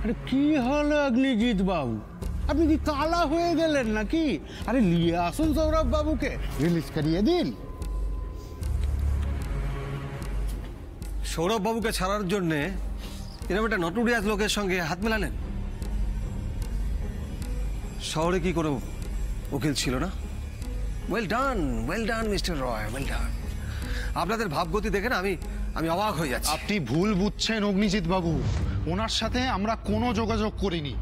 আরে কি হলো অগ্নিজিৎ বাবু, আপনি কি কালা হয়ে গেলেন নাকি? আরে নিয়ে আসুন সৌরভ বাবুকে, রিলিজ করিয়ে দিন। সৌরভ বাবুকে ছাড়ার জন্যে এরকম একটা নটোরিয়াস লোকের সঙ্গে হাত মেলালেন? শহরে কি কোনো উকিল ছিল না? ওয়েল ডান মিস্টার রয়, ওয়েল ডান। আপনাদের ভাবগতি দেখে না আমি অবাক হয়ে যাচ্ছি। আপনি ভুল বুঝছেন অগ্নিজিৎ বাবু, ওনার সাথে আমরা কোনো যোগাযোগ করিনি।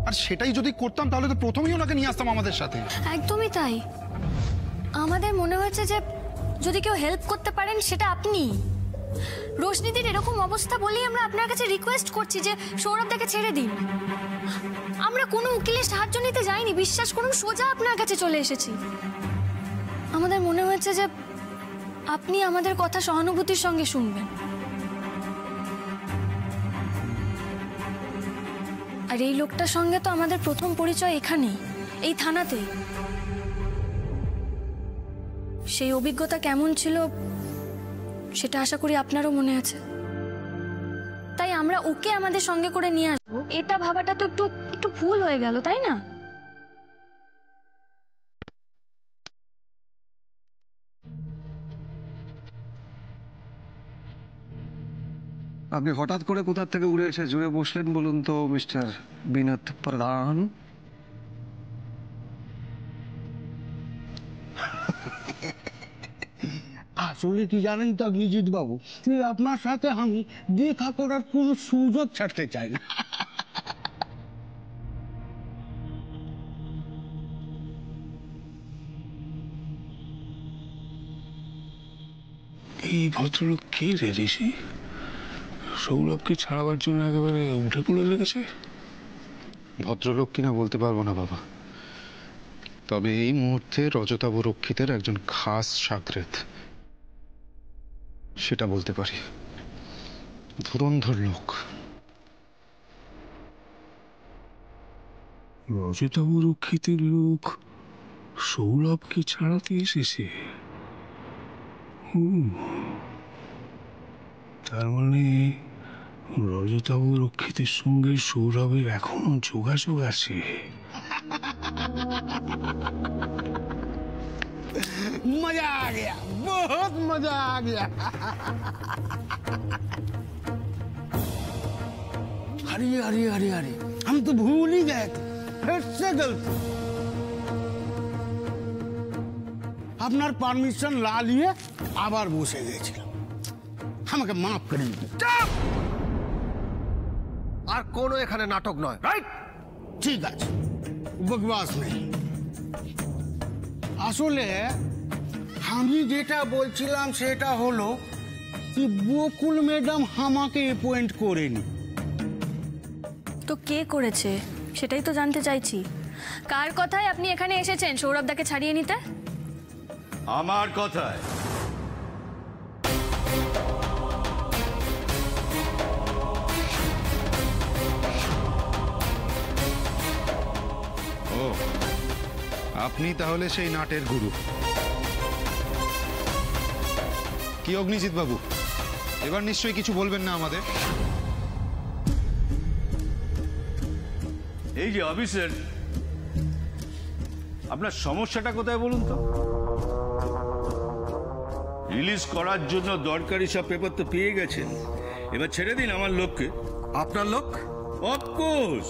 আর সেটাই যদি করতাম তাহলে তো প্রথমেই ওনাকে নিয়ে আসতাম আমাদের সাথে। একদমই তাই। আমাদের মনে হয়েছে যে যদি কেউ হেল্প করতে পারেন সেটা আপনি। রোশনিদির এরকম অবস্থা বলেই আমরা আপনার কাছে রিকোয়েস্ট করছি যে সৌরভদাকে ছেড়ে দিন। আমরা কোনো উকিলের সাহায্য নিতে যাইনি, বিশ্বাস করুন, সোজা আপনার কাছে চলে এসেছি। আমাদের মনে হয়েছে যে আপনি আমাদের কথা সহানুভূতির সঙ্গে শুনবেন। আর এই লোকটার সঙ্গে তো আমাদের প্রথম পরিচয় এখানেই, এই থানাতেই। সেই অভিজ্ঞতা কেমন ছিল সেটা আশা করি আপনারও মনে আছে। তাই আমরা ওকে আমাদের সঙ্গে করে নিয়ে আসবো, এটা ভাবাটা তো একটু ভুল হয়ে গেল, তাই না? আপনি হঠাৎ করে কোথা থেকে উড়ে এসে জুড়ে বসলেন বলুন তো মিস্টার বিনোদ প্রধান? আসলে কি জানেন তো অগ্নিজিৎ বাবু, আপনার সাথে আমি দেখা করার কোনো সুযোগ ছাড়তে চাই না। এই ভদ্রলোক কে রে ঋষি? সৌরভকে ছাড়াবার জন্য একেবারে উঠে পড়ে লেগেছে। ভদ্রলোক কিনা বলতে পারবো না বাবা, তবে এই মুহূর্তে রজতাভ রক্ষিতের একজন খাস সাগরেদ সেটা বলতে পারি। ধুরন্ধর লোক। রজতাভ রক্ষিতের লোক সৌরভকে ছাড়াতে এসেছে। তার মানে রজতাভ রক্ষিতের সঙ্গে সৌরভের এখনো যোগাযোগ আছে। मजा आ गया, बहुत मजा आ गया। अरे अरे अरे अरे, हम तो भूल ही गए थे, फिर से गलती। আপনার পারমিশন না নিয়ে আবার বসে গেছিলাম, আমাকে মাফ করে দিন। আর কোনো এখানে নাটক নয়, রাইট? ঠিক আছে, বকবাস নেই। আসলে আমি যেটা বলছিলাম সেটা হলো যে বকুল ম্যাডাম আমাকে অ্যাপয়েন্ট করেনি। তো কে করেছে সেটাই তো জানতে চাইছি। কার কথায় আপনি এখানে এসেছেন সৌরভদাকে ছাড়িয়ে নিতে? আমার কথায়। ও, আপনি তাহলে সেই নাটের গুরু। কি অগ্নিজিৎ বাবু, এবার নিশ্চয়ই কিছু বলবেন না আমাদের? এই যে অফিসার, আপনার সমস্যাটা কোথায় বলুন তো? রিলিজ করার জন্য দরকারি সব পেপার তো পেয়ে গেছেন, এবার ছেড়ে দিন আমার লোককে। আপনার লোক? অফকোর্স,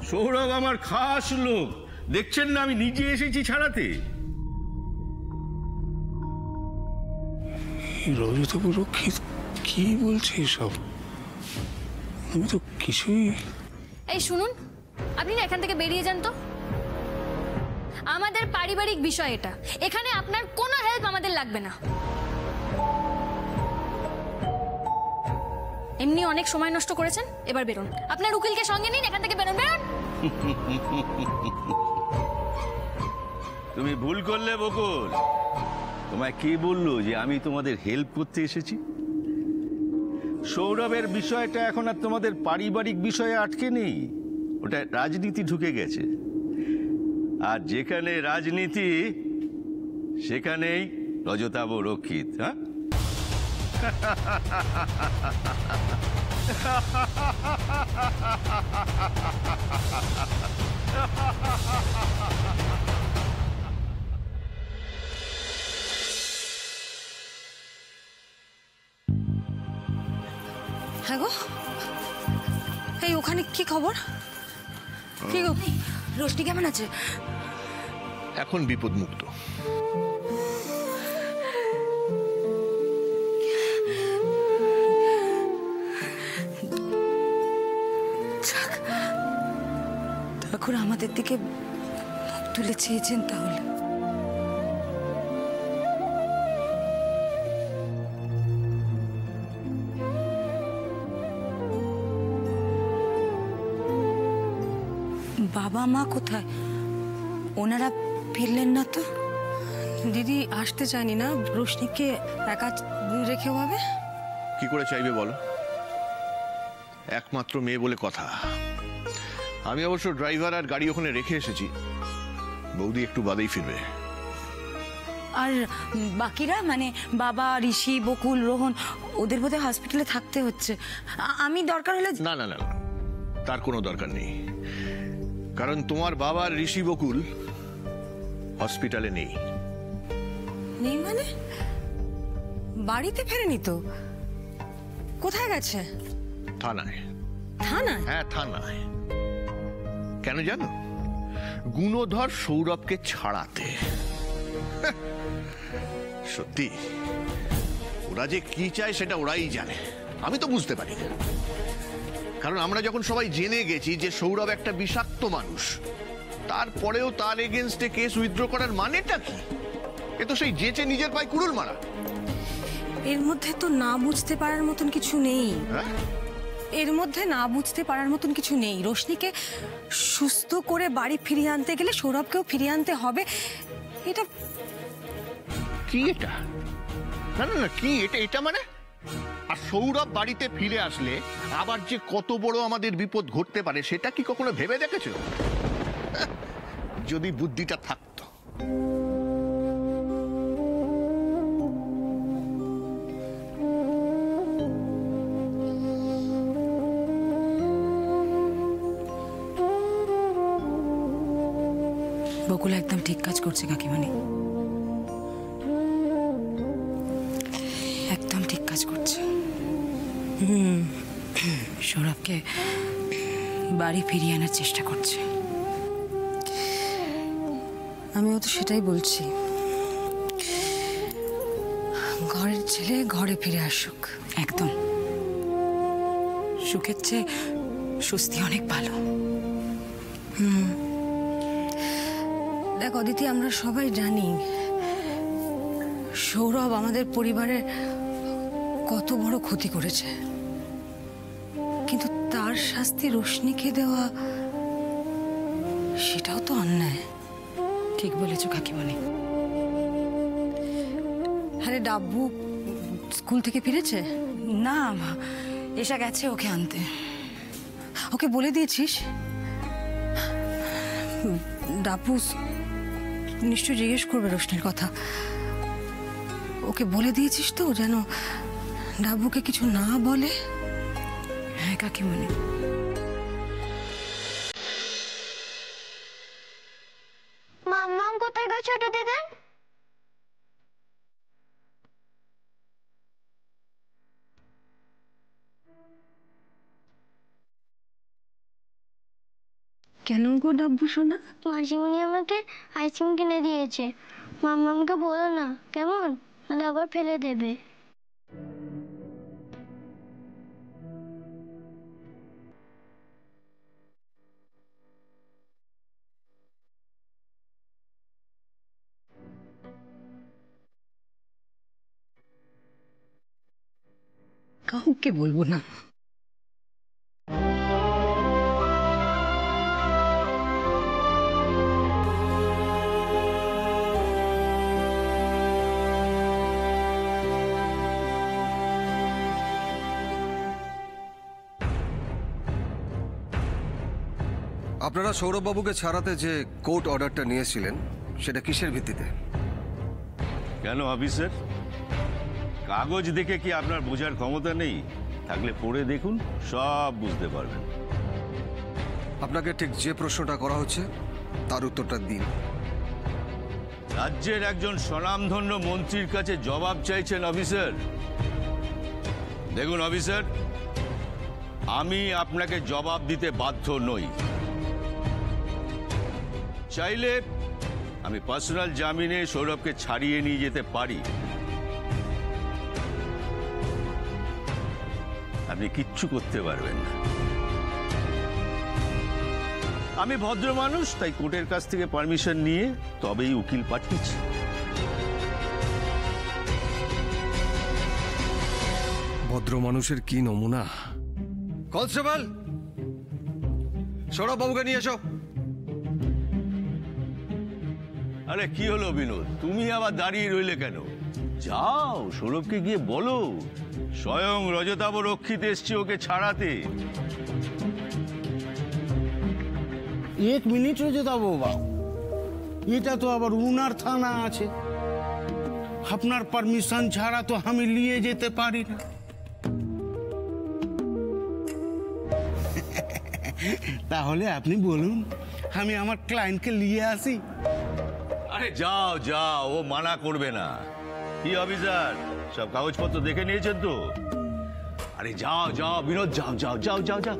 সৌরভ আমার খাস লোক। দেখছেন না আমি নিজে এসেছি ছাড়াতে। রজতাভ রক্ষিত কি বলছে এসব? আমি তো কিছুই। এই শুনুন, আপনি না এখান থেকে বেরিয়ে যান তো। আমাদের পারিবারিক বিষয় এটা, এখানে আপনার কোনো হেল্প আমাদের লাগবে না। এমনি অনেক সময় নষ্ট করেছেন, এবার বেরোন। আপনার উকিলকে সঙ্গে নিন, এখান থেকে বেরোন, বেরোন। তুমি ভুল করলে বকুল। তোমায় কে বললো যে আমি তোমাদের হেল্প করতে এসেছি? সৌরভের বিষয়টা এখন আর তোমাদের পারিবারিক বিষয়ে আটকে নেই, ওটা রাজনীতি ঢুকে গেছে। আর যেখানে রাজনীতি সেখানেই রজতাভ রক্ষিত। হ্যাঁ, হ্যাঁ গো, এই ওখানে কি খবর? কি গো, রোশনি কেমন আছে? এখন বিপদমুক্ত। ঠাকুর আমাদের দিকে মুখ তুলে চেয়েছেন তাহলে। বাবা মা কোথায়? ওনারা ফিরলেন না তো? দিদি আসতে চায়নি না, রোশনিকে একা রেখে হবে। কি করে চাইবে বলো? একমাত্র মেয়ে বলে কথা। আমি অবশ্য ড্রাইভার আর গাড়ি ওখানে রেখে এসেছি, বৌদি একটু বাদেই ফিরবে। আর বাকিরা মানে বাবা, ঋষি, বকুল, রোহন, ওদের বোধহয় হসপিটালে থাকতে হচ্ছে। আমি দরকার হলে না না না, তার কোনো দরকার নেই, কারণ তোমার বাবা ঋষি, বকুল হসপিটালে নেই। নেই মানে? বাড়িতে ফেরেনি তো? কোথায় গেছে? থানায়। থানায়? হ্যাঁ থানায়। কেন জানো? গুণধর সৌরভকে ছাড়াতে। সত্যি ওরা যে কি চায় সেটা ওরাই জানে, আমি তো বুঝতে পারি না। কারণ আমরা যখন সবাই জেনে গেছি যে সৌরভ একটা বিষাক্ত মানুষ, তারপরেও তার এগেনস্টে কেস উইথড্র করার মানেটা কি? এ তো সেই যেচে নিজের পায়ে কুড়ুল মারা। এর মধ্যে তো না বুঝতে পারার মতন কিছু নেই। হ্যাঁ, এর মধ্যে না বুঝতে পারার মতন কিছু নেই। রোশনিকে সুস্থ করে বাড়ি ফিরিয়ে আনতে গেলে সৌরভকেও ফিরিয়ে আনতে হবে। এটা কি? এটা না না না, কি এটা? এটা মানে? আর সৌরভ বাড়িতে ফিরে আসলে আবার যে কত বড় আমাদের বিপদ ঘটতে পারে সেটা কি কখনো ভেবে দেখেছো? যদি বুদ্ধিটা থাকতো। বকুল একদম ঠিক কাজ করছে কাকিমানি, একদম ঠিক কাজ করছে। সৌরভকে বাড়ি ফিরিয়ে আনার চেষ্টা করছে। আমিও তো সেটাই বলছি, ঘরের ছেলে ঘরে ফিরে আসুক। একদম, সুখের চেয়ে স্বস্তি অনেক ভালো। দেখ অদিতি, আমরা সবাই জানি সৌরভ আমাদের পরিবারের কত বড় ক্ষতি করেছে, কিন্তু তার শাস্তি রোশনিকে দেওয়া সেটাও তো অন্যায়। ঠিক বলেছ কাকিমণি। আরে ডাব্বু স্কুল থেকে ফিরেছে? না, এসা গেছে ওকে আনতে। ওকে বলে দিয়েছিস? ডাব্বু নিশ্চয় জিজ্ঞেস করবে রোশনির কথা। ওকে বলে দিয়েছিস তো, যেন ডাব্বুকে কিছু না বলে? হ্যাঁ কাকিমণি। মাম্মাম কোথায় গো ছোট দিদা? কেন গো ডাব্বু শোনা? মাসিমণি আমাকে আইসক্রিম কিনে দিয়েছে। মাম্মামকে বলো না কেমন, নাহলে আবার ফেলে দেবে। কাউকে বলবো না। আপনারা সৌরভবাবুকে ছাড়াতে যে কোর্ট অর্ডারটা নিয়েছিলেন সেটা কিসের ভিত্তিতে? কেন অফিসার, কাগজ দেখে কি আপনার বোঝার ক্ষমতা নেই? থাকলে পড়ে দেখুন, সব বুঝতে পারবেন। আপনাকে ঠিক যে প্রশ্নটা করা হচ্ছে তার উত্তরটা দিন। রাজ্যের একজন স্বনামধন্য মন্ত্রীর কাছে জবাব চাইছেন অফিসার। দেখুন অফিসার, আমি আপনাকে জবাব দিতে বাধ্য নই। চাইলে আমি পার্সোনাল জামিনে সৌরভকে ছাড়িয়ে নিয়ে যেতে পারি। আপনি কিচ্ছু করতে পারবেন না। আমি ভদ্র মানুষ, তাই কোর্টের কাছ থেকে পারমিশন নিয়ে তবেই উকিল পাঠিয়েছি। ভদ্র মানুষের কি নমুনা! কনস্টেবল, সৌরভ বাবুকে নিয়ে এসো। আরে কি হলো বিনোদ, তুমি আবার দাঁড়িয়ে রইলে কেন? যাও, সৌরভকে গিয়ে বলো স্বয়ং রজতাভ রক্ষিত এসছে ওকে ছাড়াতে। 1 মিনিট রজতাবু বাবু, এটা তো আবার উনার থানা আছে, আপনার পারমিশন ছাড়া তো আমি নিয়ে যেতে পারি না। তাহলে আপনি বলুন, আমি আমার ক্লায়েন্টকে নিয়ে আসি। আরে যাও যাও, ও মানা করবে না। কি অফিসার, সব কাগজপত্র দেখে নিয়েছেন তো? আরে যাও যাও বিনোদ, যাও যাও যাও যাও যাও।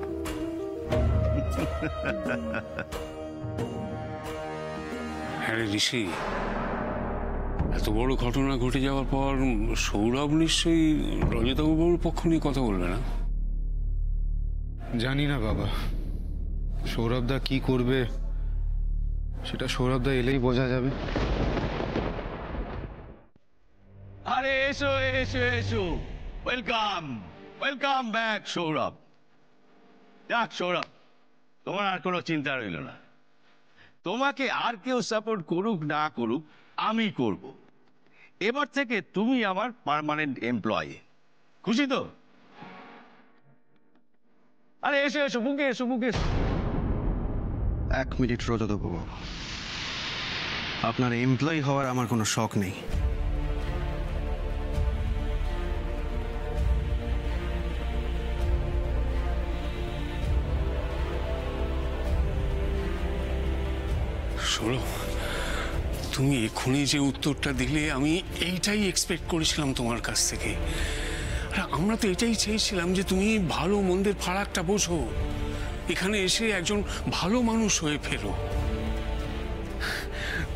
হ্যাঁ রে ঋষি, এত বড় ঘটনা ঘটে যাওয়ার পর সৌরভ নিশ্চয়ই রজতাবুর পক্ষ নিয়ে কথা বলবে না। জানি না বাবা, সৌরভদা কি করবে সেটা সৌরভদা এলেই বোঝা যাবে। আরে এসো এসো এসো, ওয়েলকাম ওয়েলকাম ব্যাক সৌরভ। যাক সৌরভ, তোমার আর কোনো চিন্তা রইল না। তোমাকে আর কেউ সাপোর্ট করুক না করুক, আমি করব। এবার থেকে তুমি আমার পার্মানেন্ট এমপ্লয়ি। খুশি তো? আরে এসো এসো, বুকে এসো বুকে এসো। 1 মিনিট রজতাভ বাবু, আপনার এমপ্লয়ি হওয়ার আমার কোনো শখ নেই। সৌরভ, তুমি এক্ষুনি যে উত্তরটা দিলে আমি এইটাই এক্সপেক্ট করেছিলাম তোমার কাছ থেকে। আর আমরা তো এটাই চেয়েছিলাম যে তুমি ভালো মন্দের ফারাকটা বোঝো, এখানে এসে একজন ভালো মানুষ হয়ে ফেরো।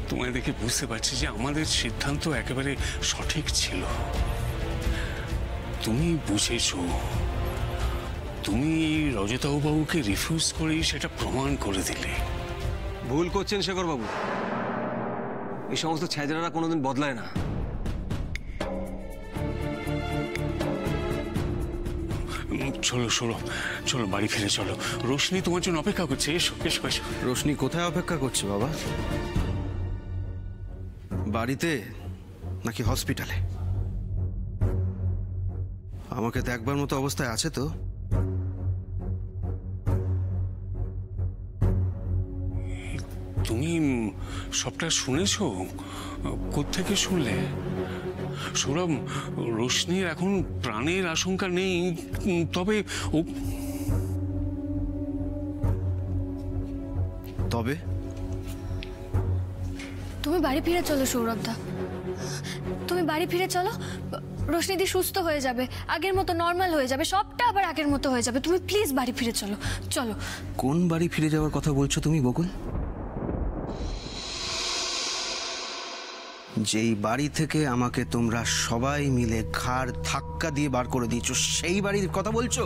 তোমায় দেখে বুঝতে পারছি যে আমাদের সিদ্ধান্ত একেবারে সঠিক ছিল। তুমি বুঝেছো, তুমি রজতাভ বাবুকে রিফিউজ করেই সেটা প্রমাণ করে দিলে। ভুল করছেন শেখর বাবু, এই সমস্ত ছেঁচড়ারা কোনোদিন বদলায় না। চলো সৌরভ, চলো বাড়ি ফিরে চলো। রোশনি তোমার জন্য অপেক্ষা করছে, এসো এসো এসো। রোশনি কোথায় অপেক্ষা করছে বাবা? বাড়িতে নাকি হসপিটালে? আমাকে দেখবার মতো অবস্থায় আছে তো? তুমি সবটা শুনেছো? কোত্থেকে শুনলে? সৌরভ, রোশনির এখন প্রাণের আশঙ্কা নেই, তবে তবে তুমি বাড়ি ফিরে চলো সৌরভদা, তুমি বাড়ি ফিরে চলো। রোশনিদি সুস্থ হয়ে যাবে, আগের মতো নর্মাল হয়ে যাবে, সবটা আবার আগের মতো হয়ে যাবে। তুমি প্লিজ বাড়ি ফিরে চলো, চলো। কোন বাড়ি ফিরে যাওয়ার কথা বলছো তুমি বকুল? যেই বাড়ি থেকে আমাকে তোমরা সবাই মিলে ঘাড় ধাক্কা দিয়ে বার করে দিয়েছো, সেই বাড়ির কথা বলছো?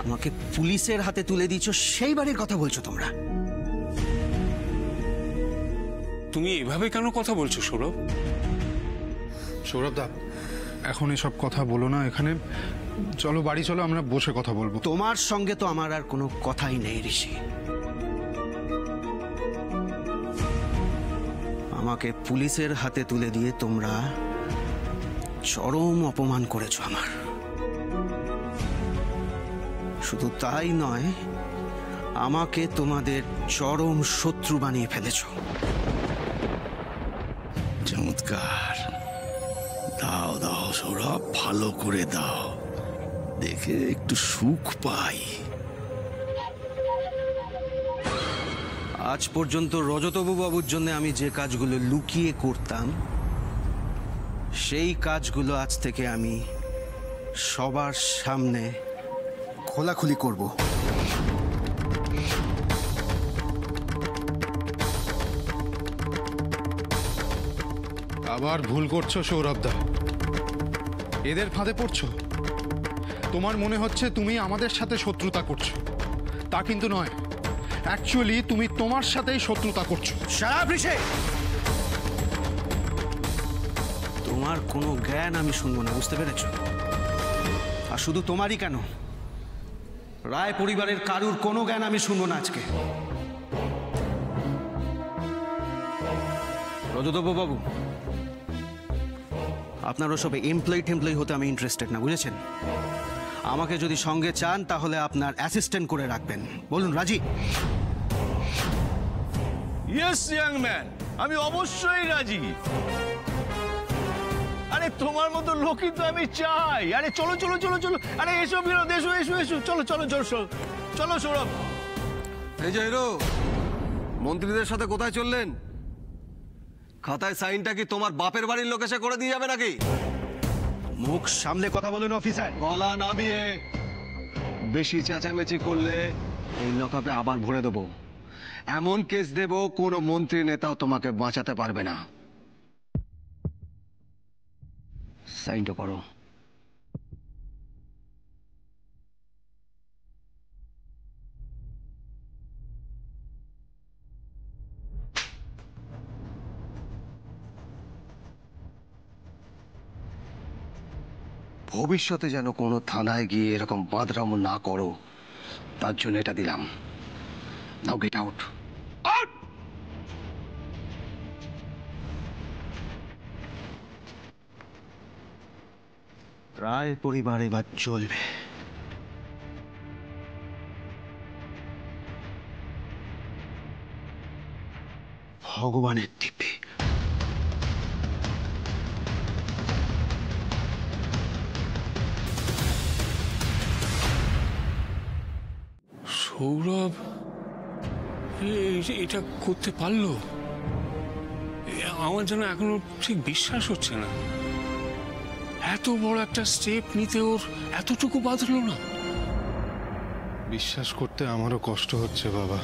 আমাকে পুলিশের হাতে তুলে দিয়েছো, সেই বাড়ির কথা বলছো তোমরা? তুমি এভাবে কেন কথা বলছো সৌরভ? সৌরভদা, এখন এসব কথা বলো না, এখানে চলো বাড়ি চলো, আমরা বসে কথা বলবো। তোমার সঙ্গে তো আমার আর কোনো কথাই নেই ঋষি। আমাকে পুলিশের হাতে তুলে দিয়ে তোমরা চরম অপমান করেছো আমার। শুধু তাই নয়, আমাকে তোমাদের চরম শত্রু বানিয়ে ফেলেছো। চমৎকার, দাও দাও সৌরভ, ভালো করে দাও, দেখে একটু সুখ পাই। আজ পর্যন্ত রজতবাবু বাবুর জন্য আমি যে কাজগুলো লুকিয়ে করতাম সেই কাজগুলো আজ থেকে আমি সবার সামনে খোলাখুলি করব। আবার ভুল করছো সৌরভদা, এদের ফাঁদে পড়ছো। তোমার মনে হচ্ছে তুমি আমাদের সাথে শত্রুতা করছো, তা কিন্তু নয়। অ্যাকচুয়ালি তুমি তোমার সাথেই শত্রুতা করছো। সারা বৃষে তোমার কোনো জ্ঞান আমি শুনবো না, বুঝতে পেরেছ? আর শুধু তোমারই কেন, রায় পরিবারের কারুর কোনো জ্ঞান আমি শুনবো না আজকে। রজতবাবু বাবু, আপনার ওসব এমপ্লয়ি হতে আমি ইন্টারেস্টেড না, বুঝেছেন? আমাকে যদি সঙ্গে চান তাহলে আপনার অ্যাসিস্ট্যান্ট করে রাখবেন। বলুন রাজি? ইয়েস ইয়াং ম্যান, আমি অবশ্যই রাজি। আরে তোমার মতো লোকই তো আমি চাই। আরে চলো চলো চলো চলো, আরে এসো বিনোদ, এসো এসো এসো, চলো চলো চলো চলো সৌরভ। এই যে হিরো, মন্ত্রীদের সাথে কোথায় চললেন? খাতায় সাইনটা কি তোমার বাপের বাড়ির লোক এসে করে দিয়ে যাবে নাকি? মুখ সামলে কথা বলুন অফিসার। গলা নামিয়ে বেশি চেঁচামেচি করলে এই লকআপে আবার ভরে দেবো। এমন কেস দেব কোনো মন্ত্রী নেতাও তোমাকে বাঁচাতে পারবে না। সাইনটা করো। ভবিষ্যতে যেন কোনো থানায় গিয়ে এরকম বাদরামো না করো, তার জন্য এটা দিলাম। নাও গেট আউট। রায় পরিবার এবার চলবে। ভগবানের দিব্যি। সৌরভ এটা করতে পারলো? আমার যেন এখনো ঠিক বিশ্বাস হচ্ছে না। এত বড় একটা স্টেপ নিতে ওর এতটুকু বাধলো না। বিশ্বাস করতে আমারও কষ্ট হচ্ছে বাবা,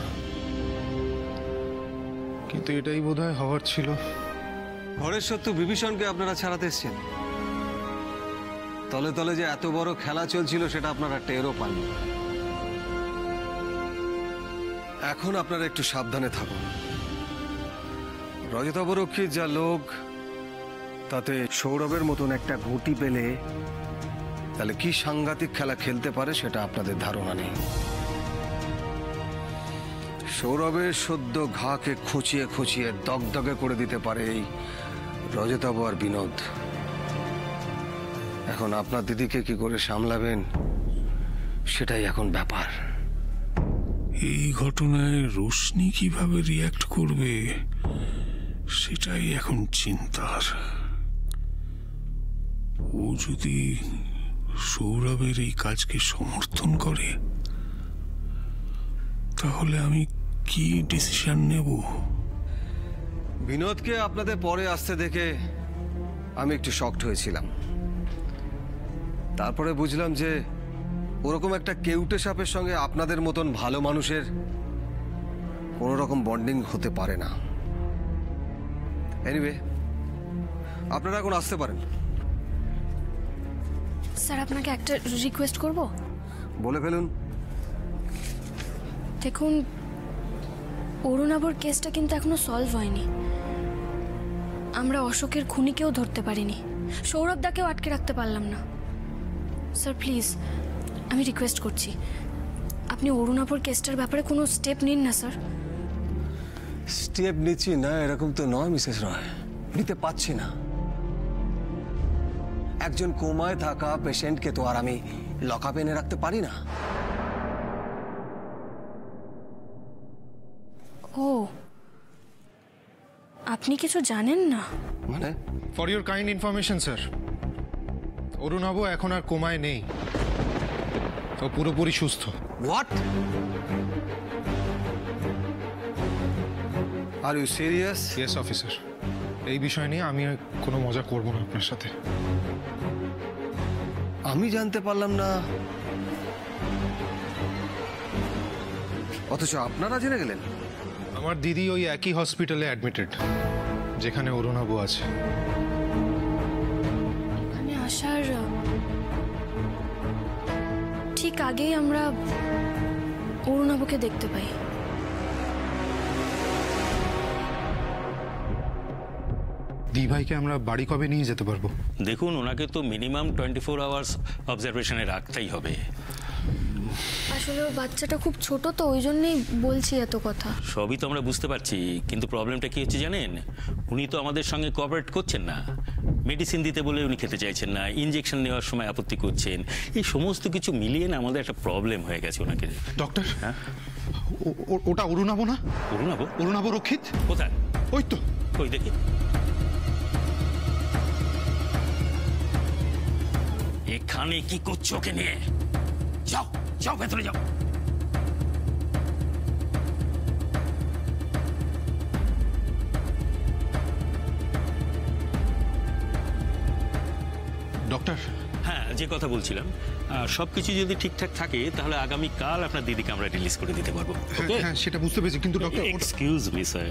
কিন্তু এটাই বোধহয় হওয়ার ছিল। ঘরের শত্রু বিভীষণকে আপনারা ছাড়াতে এসছেন, তলে তলে যে এত বড় খেলা চলছিল সেটা আপনারা টেরও পাননি। এখন আপনারা একটু সাবধানে থাকুন। রজতাবরক্ষীর যা লোক, তাতে সৌরভের মতন একটা ঘুঁটি পেলে তাহলে কি সাংঘাতিক খেলা খেলতে পারে সেটা আপনাদের ধারণা নেই। সৌরভের সদ্য ঘাকে খুঁচিয়ে খুঁচিয়ে দগদগে করে দিতে পারে এই রজতাবু আর বিনোদ। এখন আপনার দিদিকে কি করে সামলাবেন সেটাই এখন ব্যাপার। এই ঘটনায় রোশনি কিভাবে রিয়াক্ট করবে সেটাই এখন চিন্তার। ও যদি সৌরভের এই কাজকে সমর্থন করে তাহলে আমি কি ডিসিশন নেব? বিনোদকে আপনাদের পরে আসতে দেখে আমি একটু শকড হয়েছিলাম। তারপরে বুঝলাম যে ওরকম একটা কেউটে সাপের সঙ্গে আপনাদের মতন ভালো মানুষের কোনো রকম বন্ডিং হতে পারে না। এনিওয়ে, আপনারা এখন আসতে পারেন। স্যার, আপনাকে একটা রিকোয়েস্ট করব। বলে ফেলুন। দেখুন, অরুণাবর কেসটা কিন্তু এখনো সলভ হয়নি। আমরা অশোকের খুনিকেও ধরতে পারিনি, সৌরভদাকেও আটকে রাখতে পারলাম না। স্যার প্লিজ, আমি রিকোয়েস্ট করছি, আপনি অরুণাবর কেসটার ব্যাপারে কোনো স্টেপ নিন না স্যার। স্টেপ নিচ্ছি না এরকম তো নয় মিসেস রয়, নিতে পাচ্ছি না। একজন কোমায় থাকা পেশেন্টকে তো আর আমি লকআপে এনে রাখতে পারি না। ও, আপনি কিছু জানেন না? মানে? For your kind information sir, Arunabha এখন আর কোমায় নেই, ও পুরোপুরি সুস্থ। What? Are you serious? Yes officer, এই বিষয় নিয়ে আমি আর কোনো মজা করব না আপনার সাথে। আমি জানতে পারলাম না, অথচ আপনারা জেনে গেলেন। আমার দিদি ওই একই হসপিটালে অ্যাডমিটেড যেখানে অরুণাভ আছে। এখানে আসার ঠিক আগেই আমরা অরুণাভকে দেখতে পাই। দিভাইকে আমরা বাড়ি কবে নিয়ে যেতে পারবো? দেখুন, ওনাকে তো মিনিমাম 24 আওয়ার্স অবজারভেশনে রাখতেই হবে। আসলে ওর বাচ্চাটা খুব ছোট, তো ওই জন্যই বলছি এত কথা। সবই তো আমরা বুঝতে পারছি, কিন্তু প্রবলেমটা কি হচ্ছে জানেন? উনি তো আমাদের সঙ্গে কোঅপারেট করছেন না। মেডিসিন দিতে বলে উনি খেতে চাইছেন না, ইনজেকশন নেওয়ার সময় আপত্তি করছেন। এই সমস্ত কিছু মিলিয়ে না আমাদের একটা প্রবলেম হয়ে গেছে ওনাকে। ডক্টর, ওটা অরুণাভ না? অরুণাভ? অরুণাভ রক্ষিত কোথায়? ওই তো, ওই দেখি। এখানে কি করছো ওকে নিয়ে? যাও যাও, ভেতরে যাও। ডক্টর। হ্যাঁ, যে কথা বলছিলাম, সবকিছু যদি ঠিকঠাক থাকে তাহলে আগামীকাল আপনার দিদিকে আমরা রিলিজ করে দিতে পারবো। হ্যাঁ, সেটা বুঝতে পেরেছি, কিন্তু ডক্টর এক্সকিউজ মি স্যার,